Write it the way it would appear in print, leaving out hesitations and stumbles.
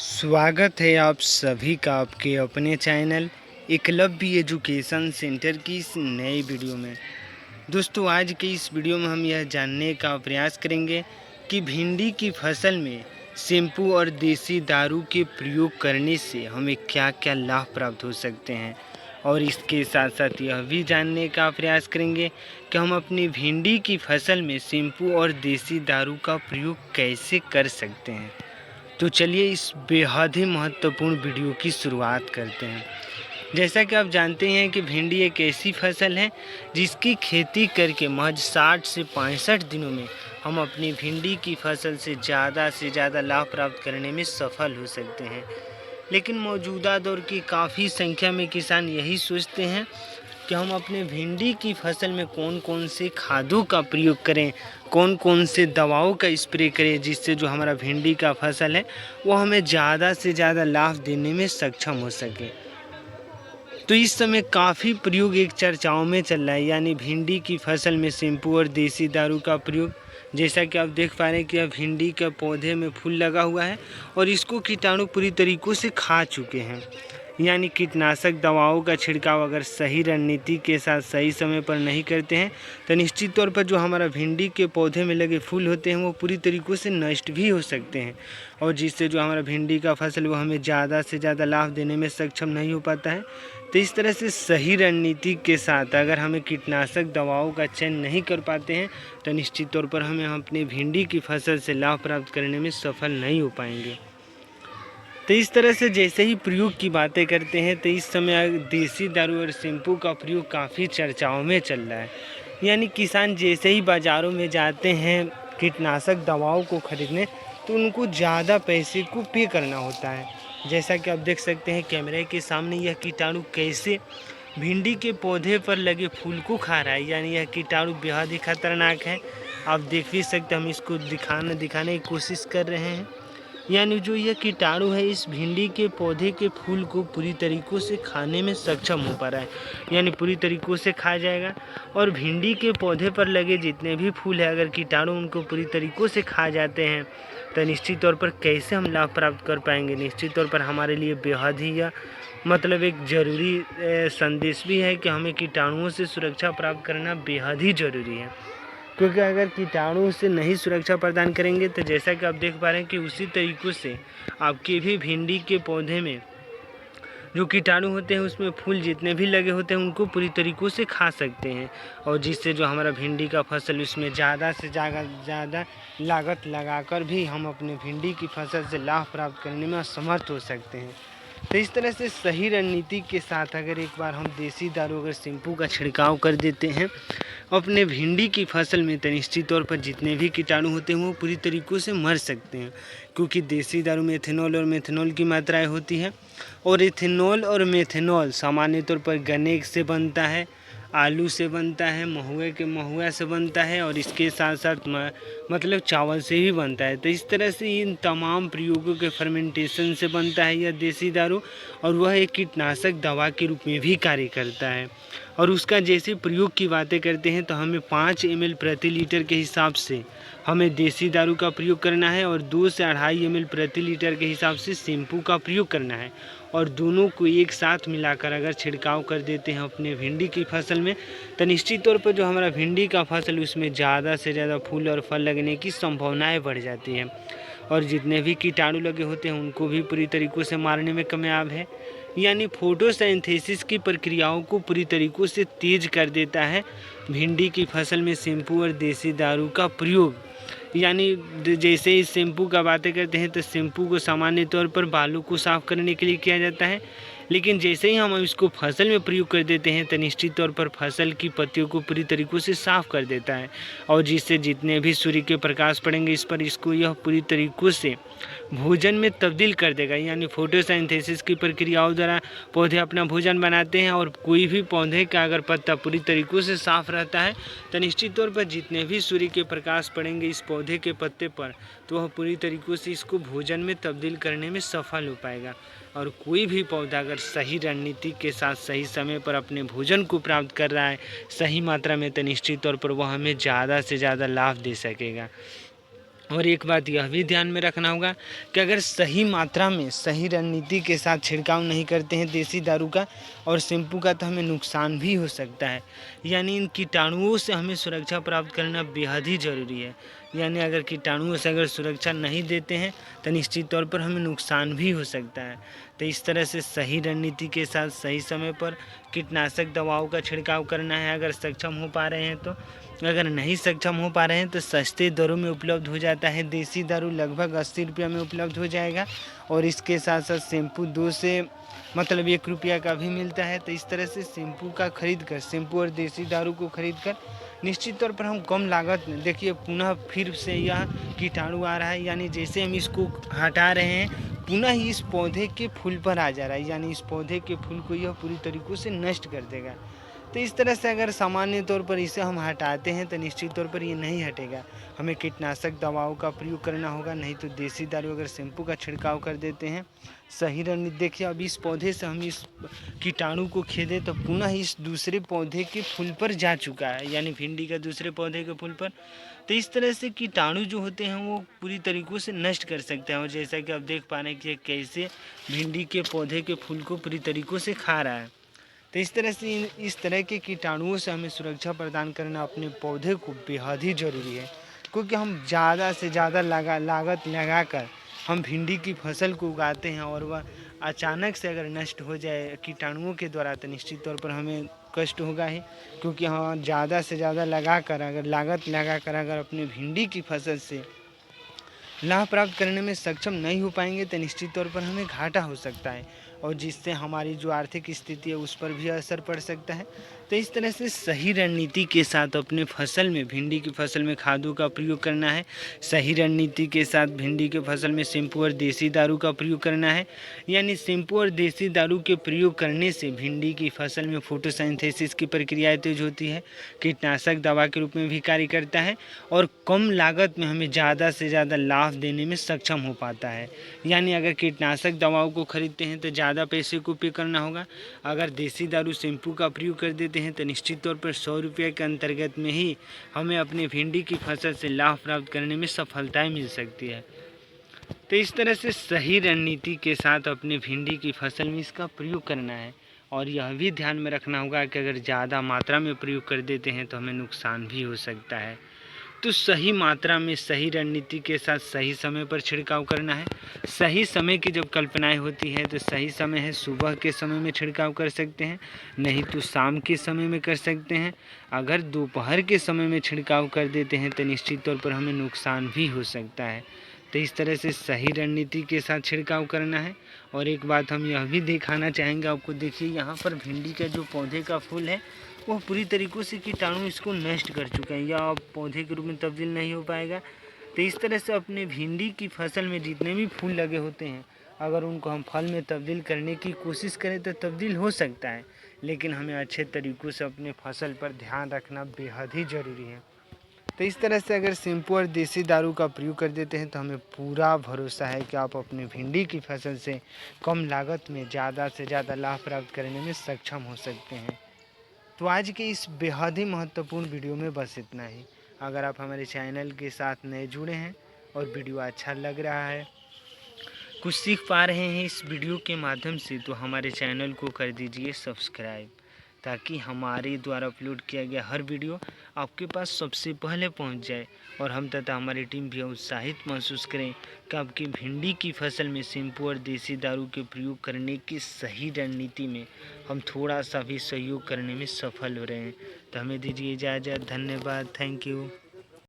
स्वागत है आप सभी का आपके अपने चैनल एकलव्य एजुकेशन सेंटर की इस नई वीडियो में। दोस्तों, आज के इस वीडियो में हम यह जानने का प्रयास करेंगे कि भिंडी की फसल में शैम्पू और देसी दारू के प्रयोग करने से हमें क्या क्या लाभ प्राप्त हो सकते हैं, और इसके साथ साथ यह भी जानने का प्रयास करेंगे कि हम अपनी भिंडी की फसल में शैम्पू और देसी दारू का प्रयोग कैसे कर सकते हैं। तो चलिए इस बेहद ही महत्वपूर्ण वीडियो की शुरुआत करते हैं। जैसा कि आप जानते हैं कि भिंडी एक ऐसी फसल है जिसकी खेती करके महज 60 से 65 दिनों में हम अपनी भिंडी की फसल से ज़्यादा लाभ प्राप्त करने में सफल हो सकते हैं। लेकिन मौजूदा दौर की काफ़ी संख्या में किसान यही सोचते हैं कि हम अपने भिंडी की फसल में कौन कौन से खादों का प्रयोग करें, कौन कौन से दवाओं का स्प्रे करें, जिससे जो हमारा भिंडी का फसल है वो हमें ज़्यादा से ज़्यादा लाभ देने में सक्षम हो सके। तो इस समय काफ़ी प्रयोग एक चर्चाओं में चल रहा है, यानी भिंडी की फसल में शैम्पू और देसी दारू का प्रयोग। जैसा कि आप देख पा रहे हैं कि यह भिंडी के पौधे में फूल लगा हुआ है और इसको कीटाणु पूरी तरीक़ों से खा चुके हैं। यानी कीटनाशक दवाओं का छिड़काव अगर सही रणनीति के साथ सही समय पर नहीं करते हैं तो निश्चित तौर पर जो हमारा भिंडी के पौधे में लगे फूल होते हैं वो पूरी तरीक़ों से नष्ट भी हो सकते हैं, और जिससे जो हमारा भिंडी का फसल वो हमें ज़्यादा से ज़्यादा लाभ देने में सक्षम नहीं हो पाता है। तो इस तरह से सही रणनीति के साथ अगर हमें कीटनाशक दवाओं का चयन नहीं कर पाते हैं तो निश्चित तौर पर हमें अपनी भिंडी की फसल से लाभ प्राप्त करने में सफल नहीं हो पाएंगे। तो इस तरह से जैसे ही प्रयोग की बातें करते हैं तो इस समय देसी दारू और शैम्पू का प्रयोग काफ़ी चर्चाओं में चल रहा है। यानी किसान जैसे ही बाज़ारों में जाते हैं कीटनाशक दवाओं को खरीदने तो उनको ज़्यादा पैसे को पे करना होता है। जैसा कि आप देख सकते हैं कैमरे के सामने यह कीटाणु कैसे भिंडी के पौधे पर लगे फूल को खा रहा है। यानी यह कीटाणु बेहद ही खतरनाक है। आप देख भी सकते हैं, हम इसको दिखाने की कोशिश कर रहे हैं। यानी जो यह कीटाणु है इस भिंडी के पौधे के फूल को पूरी तरीक़ों से खाने में सक्षम हो पा रहा है, यानी पूरी तरीक़ों से खा जाएगा। और भिंडी के पौधे पर लगे जितने भी फूल है अगर कीटाणु उनको पूरी तरीक़ों से खा जाते हैं तो निश्चित तौर पर कैसे हम लाभ प्राप्त कर पाएंगे। निश्चित तौर पर हमारे लिए बेहद ही यह एक ज़रूरी संदेश भी है कि हमें कीटाणुओं से सुरक्षा प्राप्त करना बेहद ही ज़रूरी है, क्योंकि अगर कीटाणु से नहीं सुरक्षा प्रदान करेंगे तो जैसा कि आप देख पा रहे हैं कि उसी तरीक़ों से आपके भी भिंडी के पौधे में जो कीटाणु होते हैं उसमें फूल जितने भी लगे होते हैं उनको पूरी तरीक़ों से खा सकते हैं, और जिससे जो हमारा भिंडी का फसल उसमें ज़्यादा से ज़्यादा लागत लगाकर भी हम अपने भिंडी की फसल से लाभ प्राप्त करने में असमर्थ हो सकते हैं। तो इस तरह से सही रणनीति के साथ अगर एक बार हम देसी दारू अगर शैम्पू का छिड़काव कर देते हैं अपने भिंडी की फसल में तो निश्चित तौर पर जितने भी कीटाणु होते हैं वो पूरी तरीक़ों से मर सकते हैं, क्योंकि देसी दारू में इथेनॉल और मेथनॉल की मात्राएं होती है, और इथेनॉल और मेथनॉल सामान्य तौर पर गन्ने से बनता है, आलू से बनता है, महुआ से बनता है, और इसके साथ साथ चावल से भी बनता है। तो इस तरह से इन तमाम प्रयोगों के फर्मेंटेशन से बनता है यह देसी दारू, और वह एक कीटनाशक दवा के रूप में भी कार्य करता है। और उसका जैसे प्रयोग की बातें करते हैं तो हमें 5 ml प्रति लीटर के हिसाब से हमें देसी दारू का प्रयोग करना है, और 2 से 2.5 ml प्रति लीटर के हिसाब से शैम्पू का प्रयोग करना है, और दोनों को एक साथ मिलाकर अगर छिड़काव कर देते हैं अपने भिंडी की फसल में तो निश्चित तौर पर जो हमारा भिंडी का फसल उसमें ज़्यादा से ज़्यादा फूल और फल लगने की संभावनाएं बढ़ जाती हैं, और जितने भी कीटाणु लगे होते हैं उनको भी पूरी तरीक़ों से मारने में कामयाब है। यानी फोटोसिंथेसिस की प्रक्रियाओं को पूरी तरीक़ों से तेज कर देता है भिंडी की फसल में शैम्पू और देसी दारू का प्रयोग। यानी जैसे ही शैम्पू का बातें करते हैं तो शैम्पू को सामान्य तौर पर बालों को साफ़ करने के लिए किया जाता है, लेकिन जैसे ही हम इसको फसल में प्रयोग कर देते हैं तो निश्चित तौर पर फसल की पत्तियों को पूरी तरीक़ों से साफ़ कर देता है, और जिससे जितने भी सूर्य के प्रकाश पड़ेंगे इस पर इसको यह पूरी तरीक़ों से भोजन में तब्दील कर देगा। यानी फोटोसिंथेसिस की प्रक्रियाओं द्वारा पौधे अपना भोजन बनाते हैं, और कोई भी पौधे का अगर पत्ता पूरी तरीक़ों से साफ़ रहता है तो निश्चित तौर पर जितने भी सूर्य के प्रकाश पड़ेंगे इस पौधे के पत्ते पर तो वह पूरी तरीक़ों से इसको भोजन में तब्दील करने में सफल हो पाएगा। और कोई भी पौधा अगर सही रणनीति के साथ सही समय पर अपने भोजन को प्राप्त कर रहा है सही मात्रा में तो निश्चित तौर पर वह हमें ज़्यादा से ज़्यादा लाभ दे सकेगा। और एक बात यह भी ध्यान में रखना होगा कि अगर सही मात्रा में सही रणनीति के साथ छिड़काव नहीं करते हैं देसी दारू का और शैम्पू का, तो हमें नुकसान भी हो सकता है। यानी इन कीटाणुओं से हमें सुरक्षा प्राप्त करना बेहद ही ज़रूरी है। यानी अगर कीटाणुओं से अगर सुरक्षा नहीं देते हैं तो निश्चित तौर पर हमें नुकसान भी हो सकता है। तो इस तरह से सही रणनीति के साथ सही समय पर कीटनाशक दवाओं का छिड़काव करना है अगर सक्षम हो पा रहे हैं तो। अगर नहीं सक्षम हो पा रहे हैं तो सस्ते दरों में उपलब्ध हो जाता है देसी दारू, लगभग 80 रुपये में उपलब्ध हो जाएगा। और इसके साथ साथ शैम्पू 2 से मतलब 1 रुपया का भी मिलता है। तो इस तरह से शैम्पू और देसी दारू को खरीद कर निश्चित तौर पर हम कम लागत में, देखिए पुनः फिर से यह कीटाणु आ रहा है, यानी जैसे हम इसको हटा रहे हैं पुनः ही इस पौधे के फूल पर आ जा रहा है, यानी इस पौधे के फूल को यह पूरी तरीक़ों से नष्ट कर देगा। तो इस तरह से अगर सामान्य तौर पर इसे हम हटाते हैं तो निश्चित तौर पर ये नहीं हटेगा। हमें कीटनाशक दवाओं का प्रयोग करना होगा, नहीं तो देसी दारू अगर शैम्पू का छिड़काव कर देते हैं सही रणनीति। देखिए अब इस पौधे से हम इस कीटाणु को खेदे तो पुनः इस दूसरे पौधे के फूल पर जा चुका है, यानी भिंडी का दूसरे पौधे के फूल पर। तो इस तरह से कीटाणु जो होते हैं वो पूरी तरीक़ों से नष्ट कर सकते हैं। और जैसा कि आप देख पा रहे हैं कि कैसे भिंडी के पौधे के फूल को पूरी तरीक़ों से खा रहा है। तो इस तरह से इस तरह के कीटाणुओं से हमें सुरक्षा प्रदान करना अपने पौधे को बेहद ही ज़रूरी है, क्योंकि हम ज़्यादा से ज़्यादा लागत लगाकर हम भिंडी की फसल को उगाते हैं और वह अचानक से अगर नष्ट हो जाए कीटाणुओं के द्वारा तो निश्चित तौर पर हमें कष्ट होगा ही। क्योंकि हम ज़्यादा से ज़्यादा लागत लगाकर अगर अपने भिंडी की फसल से लाभ प्राप्त करने में सक्षम नहीं हो पाएंगे तो निश्चित तौर पर हमें घाटा हो सकता है और जिससे हमारी जो आर्थिक स्थिति है उस पर भी असर पड़ सकता है। तो इस तरह से सही रणनीति के साथ अपने फसल में, भिंडी की फसल में खादों का प्रयोग करना है। सही रणनीति के साथ भिंडी के फसल में शैम्पू और देसी दारू का प्रयोग करना है। यानी शैम्पू और देसी दारू के प्रयोग करने से भिंडी की फसल में फोटोसिंथेसिस की प्रक्रियाएँ तेज होती है, कीटनाशक दवा के रूप में भी कार्य करता है और कम लागत में हमें ज़्यादा से ज़्यादा लाभ देने में सक्षम हो पाता है। यानी अगर कीटनाशक दवाओं को खरीदते हैं तो ज़्यादा पैसे को पे करना होगा। अगर देसी दारू शैम्पू का प्रयोग कर देते हैं तो निश्चित तौर पर 100 रुपये के अंतर्गत में ही हमें अपनी भिंडी की फसल से लाभ प्राप्त करने में सफलताएं मिल सकती है। तो इस तरह से सही रणनीति के साथ अपने भिंडी की फसल में इसका प्रयोग करना है और यह भी ध्यान में रखना होगा कि अगर ज़्यादा मात्रा में प्रयोग कर देते हैं तो हमें नुकसान भी हो सकता है। तो सही मात्रा में सही रणनीति के साथ सही समय पर छिड़काव करना है। सही समय की जब कल्पनाएं होती है तो सही समय है सुबह के समय में छिड़काव कर सकते हैं, नहीं तो शाम के समय में कर सकते हैं। अगर दोपहर के समय में छिड़काव कर देते हैं तो निश्चित तौर पर हमें नुकसान भी हो सकता है। तो इस तरह से सही रणनीति के साथ छिड़काव करना है। और एक बात हम यह भी दिखाना चाहेंगे आपको, देखिए यहाँ पर भिंडी का जो पौधे का फूल है वह पूरी तरीक़ों से कीटाणु इसको नष्ट कर चुके हैं या अब पौधे के रूप में तब्दील नहीं हो पाएगा। तो इस तरह से अपने भिंडी की फसल में जितने भी फूल लगे होते हैं अगर उनको हम फल में तब्दील करने की कोशिश करें तो तब्दील हो सकता है, लेकिन हमें अच्छे तरीक़ों से अपने फसल पर ध्यान रखना बेहद ही ज़रूरी है। तो इस तरह से अगर शैम्पू और देसी दारू का प्रयोग कर देते हैं तो हमें पूरा भरोसा है कि आप अपनी भिंडी की फसल से कम लागत में ज़्यादा से ज़्यादा लाभ प्राप्त करने में सक्षम हो सकते हैं। तो आज के इस बेहद ही महत्वपूर्ण वीडियो में बस इतना ही। अगर आप हमारे चैनल के साथ नए जुड़े हैं और वीडियो अच्छा लग रहा है, कुछ सीख पा रहे हैं इस वीडियो के माध्यम से, तो हमारे चैनल को कर दीजिए सब्सक्राइब, ताकि हमारे द्वारा अपलोड किया गया हर वीडियो आपके पास सबसे पहले पहुंच जाए और हम तथा हमारी टीम भी उत्साहित महसूस करें कि आपकी भिंडी की फसल में शैम्पू और देसी दारू के प्रयोग करने की सही रणनीति में हम थोड़ा सा भी सहयोग करने में सफल हो रहे हैं। तो हमें दीजिए इजाज़त। धन्यवाद। Thank you.